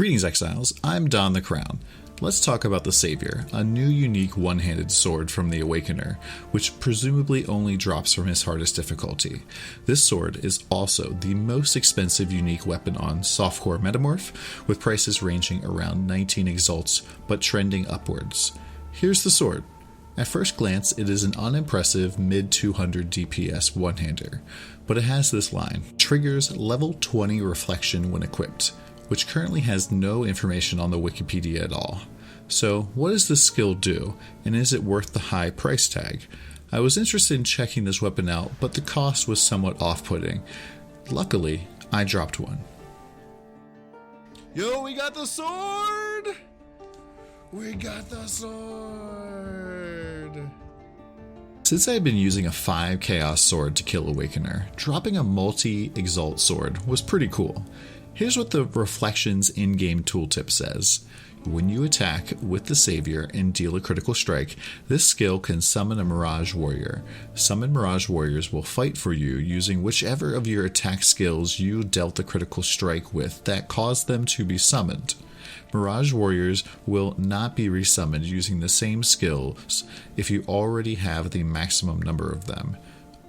Greetings, Exiles. I'm DonTheCrown. Let's talk about the Saviour, a new unique one-handed sword from the Awakener, which presumably only drops from his hardest difficulty. This sword is also the most expensive unique weapon on Softcore Metamorph, with prices ranging around 19 exalts, but trending upwards. Here's the sword. At first glance, it is an unimpressive mid-200 DPS one-hander, but it has this line: triggers level 20 reflection when equipped, which currently has no information on the Wikipedia at all. So what does this skill do, and is it worth the high price tag? I was interested in checking this weapon out, but the cost was somewhat off-putting. Luckily, I dropped one. Yo, we got the sword! We got the sword! Since I had been using a 5 Chaos sword to kill Awakener, dropping a multi-exalt sword was pretty cool. Here's what the Reflections in-game tooltip says. When you attack with the Saviour and deal a critical strike, this skill can summon a Mirage Warrior. Summoned Mirage Warriors will fight for you using whichever of your attack skills you dealt the critical strike with that caused them to be summoned. Mirage Warriors will not be resummoned using the same skills if you already have the maximum number of them.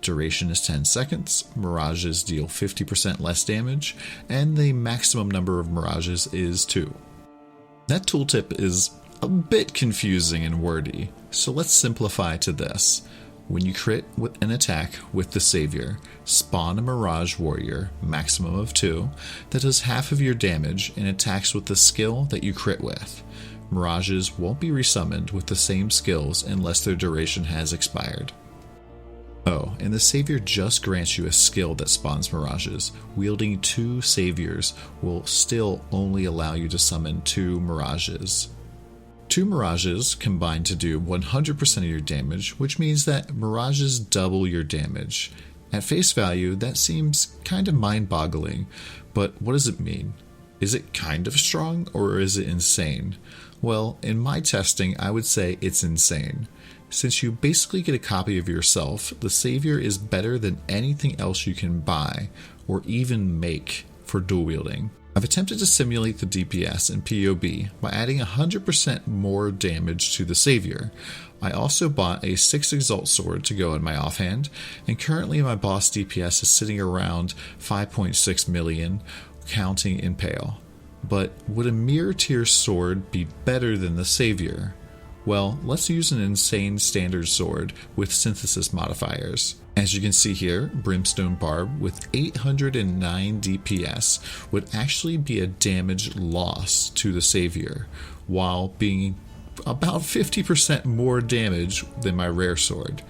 Duration is 10 seconds, mirages deal 50% less damage, and the maximum number of mirages is 2. That tooltip is a bit confusing and wordy, so let's simplify to this. When you crit with an attack with the Saviour, spawn a Mirage Warrior, maximum of 2, that does half of your damage and attacks with the skill that you crit with. Mirages won't be resummoned with the same skills unless their duration has expired. Oh, and the Saviour just grants you a skill that spawns mirages. Wielding 2 Saviours will still only allow you to summon 2 mirages. 2 mirages combine to do 100% of your damage, which means that mirages double your damage. At face value, that seems kind of mind-boggling, but what does it mean? Is it kind of strong, or is it insane? Well, in my testing, I would say it's insane. Since you basically get a copy of yourself, the Saviour is better than anything else you can buy or even make for dual wielding. I've attempted to simulate the DPS in PoB by adding 100% more damage to the Saviour. I also bought a 6 Exalt sword to go in my offhand, and currently my boss DPS is sitting around 5.6 million, counting Impale. But would a mirror tier sword be better than the Saviour? Well, let's use an insane standard sword with synthesis modifiers. As you can see here, Brimstone Barb with 809 DPS would actually be a damage loss to the Saviour, while being about 50% more damage than my rare sword.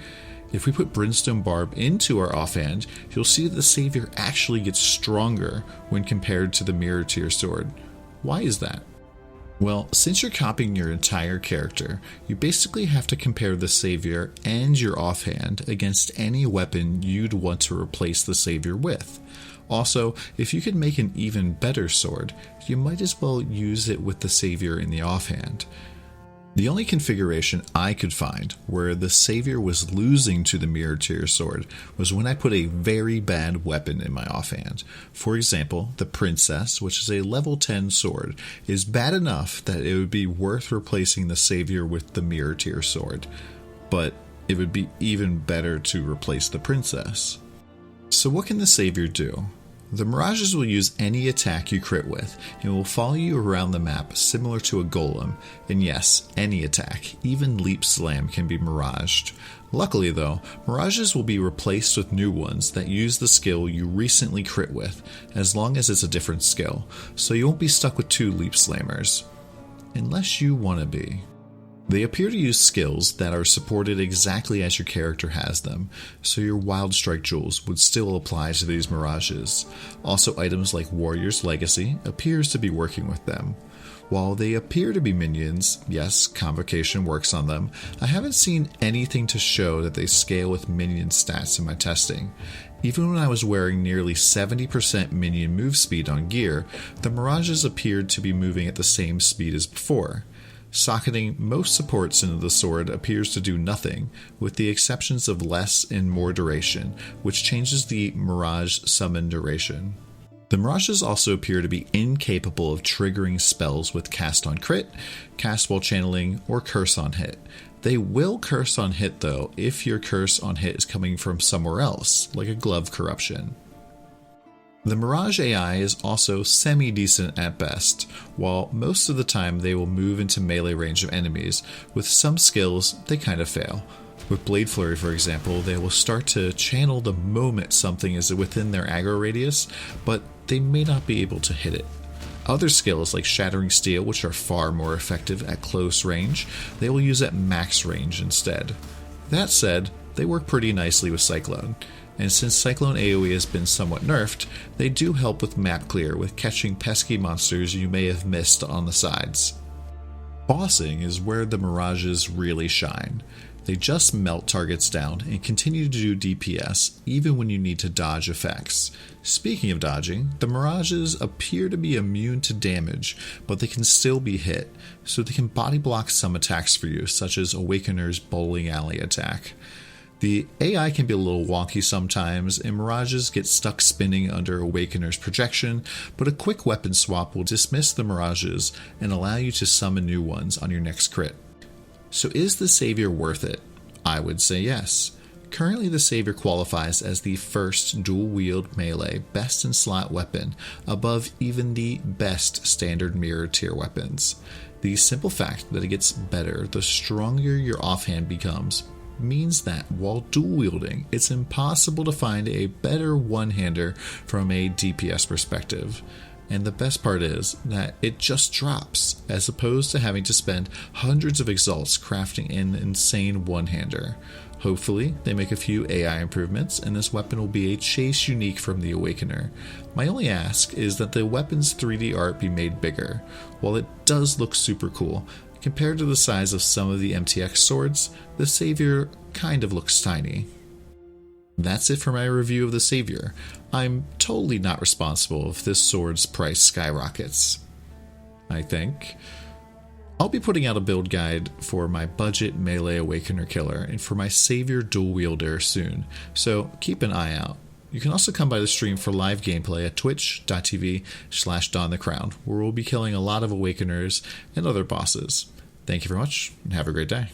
If we put Brimstone Barb into our offhand, you'll see that the Saviour actually gets stronger when compared to the mirror tier sword. Why is that? Well, since you're copying your entire character, you basically have to compare the Saviour and your offhand against any weapon you'd want to replace the Saviour with. Also, if you could make an even better sword, you might as well use it with the Saviour in the offhand. The only configuration I could find where the Saviour was losing to the mirror tier sword was when I put a very bad weapon in my offhand. For example, the Princess, which is a level 10 sword, is bad enough that it would be worth replacing the Saviour with the mirror tier sword, but it would be even better to replace the Princess. So what can the Saviour do? The Mirages will use any attack you crit with, and will follow you around the map similar to a golem. And yes, any attack, even Leap Slam, can be miraged. Luckily though, Mirages will be replaced with new ones that use the skill you recently crit with, as long as it's a different skill, so you won't be stuck with 2 Leap Slammers. Unless you want to be. They appear to use skills that are supported exactly as your character has them, so your Wild Strike jewels would still apply to these mirages. Also, items like Warrior's Legacy appears to be working with them. While they appear to be minions, yes, Convocation works on them, I haven't seen anything to show that they scale with minion stats in my testing. Even when I was wearing nearly 70% minion move speed on gear, the mirages appeared to be moving at the same speed as before. Socketing most supports into the sword appears to do nothing, with the exceptions of less and more duration, which changes the Mirage summon duration. The Mirages also appear to be incapable of triggering spells with cast on crit, cast while channeling, or curse on hit. They will curse on hit though if your curse on hit is coming from somewhere else, like a glove corruption. The Mirage AI is also semi-decent at best, while most of the time they will move into melee range of enemies. With some skills, they kind of fail. With Blade Flurry, for example, they will start to channel the moment something is within their aggro radius, but they may not be able to hit it. Other skills like Shattering Steel, which are far more effective at close range, they will use at max range instead. That said, they work pretty nicely with Cyclone, and since Cyclone AoE has been somewhat nerfed, they do help with map clear with catching pesky monsters you may have missed on the sides. Bossing is where the Mirages really shine. They just melt targets down and continue to do DPS even when you need to dodge effects. Speaking of dodging, the Mirages appear to be immune to damage, but they can still be hit, so they can body block some attacks for you, such as Awakener's Bowling Alley attack. The AI can be a little wonky sometimes, and Mirages get stuck spinning under Awakener's projection, but a quick weapon swap will dismiss the Mirages and allow you to summon new ones on your next crit. So is the Saviour worth it? I would say yes. Currently the Saviour qualifies as the first dual-wield melee best-in-slot weapon, above even the best standard mirror tier weapons. The simple fact that it gets better the stronger your offhand becomes means that while dual-wielding, it's impossible to find a better one-hander from a DPS perspective. And the best part is that it just drops, as opposed to having to spend hundreds of exalts crafting an insane one-hander. Hopefully, they make a few AI improvements, and this weapon will be a chase unique from the Awakener. My only ask is that the weapon's 3D art be made bigger. While it does look super cool, compared to the size of some of the MTX swords, the Saviour kind of looks tiny. That's it for my review of the Saviour. I'm totally not responsible if this sword's price skyrockets. I think. I'll be putting out a build guide for my budget melee Awakener killer and for my Saviour dual wielder soon, so keep an eye out. You can also come by the stream for live gameplay at twitch.tv/DonTheCrown, where we'll be killing a lot of Awakeners and other bosses. Thank you very much, and have a great day.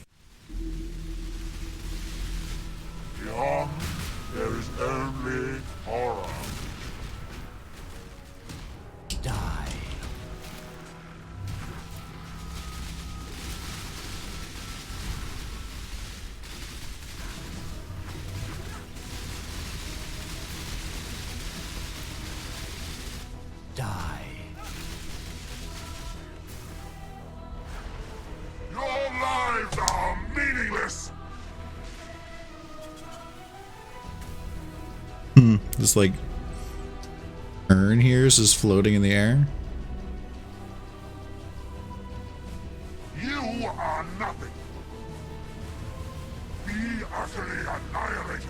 Beyond, there is only horror. Die. Die. Your lives are meaningless. This like urn here is just floating in the air. You are nothing. Be utterly annihilated.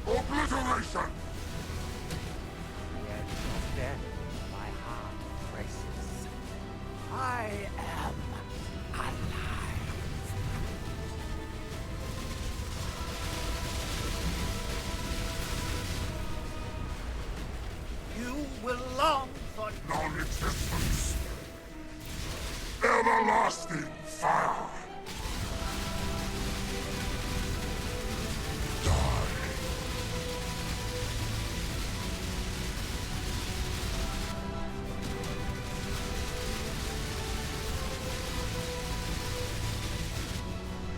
Obliteration. The edge of death, my heart races. I am alive. You will long for Non-existence. Everlasting fire. Die.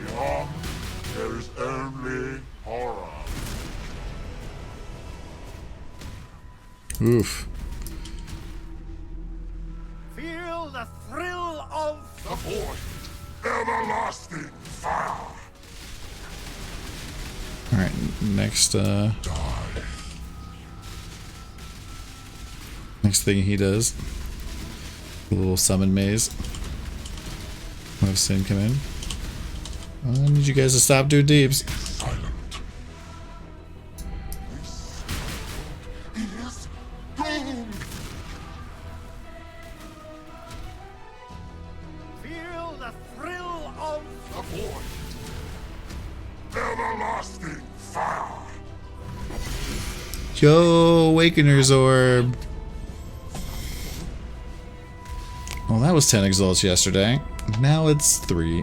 Beyond, there is only horror. Oof. feel the thrill of The void. Everlasting fire. Alright, next Die. next thing he does. A little summon maze. We'll have Sin come in. I need you guys to stop doing deeps. Silent. This is doomed. feel the thrill of The void. Everlasting fire. Yo, Awakener's Orb. Well, that was 10 exalts yesterday. Now it's 3.